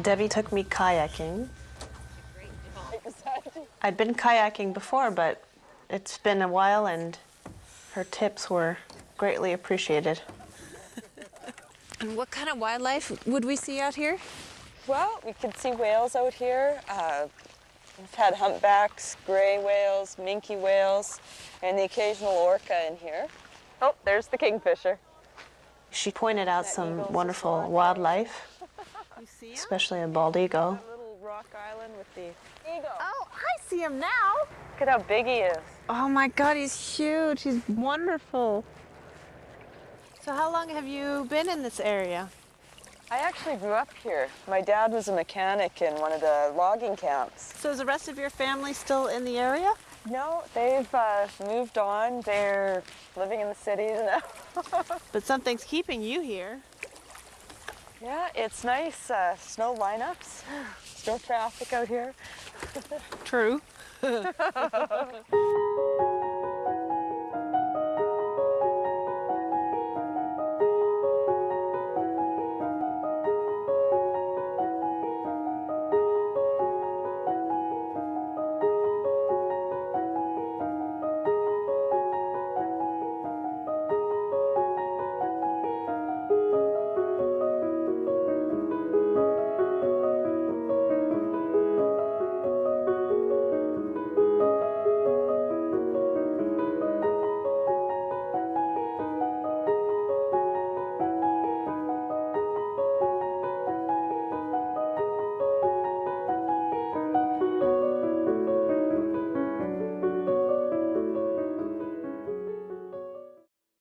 Debbie took me kayaking. I'd been kayaking before, but it's been a while, and her tips were greatly appreciated. And what kind of wildlife would we see out here? Well, we could see whales out here. We've had humpbacks, gray whales, minke whales, and the occasional orca in here. Oh, there's the kingfisher. She pointed out some wonderful wildlife, especially a bald eagle. That little rock island with the eagle. Oh, I see him now. Look at how big he is. Oh my God, he's huge. He's wonderful. So how long have you been in this area? I actually grew up here. My dad was a mechanic in one of the logging camps. So is the rest of your family still in the area? No, they've moved on. They're living in the cities now. But something's keeping you here. Yeah, it's nice. Snow lineups. There's no traffic out here. True.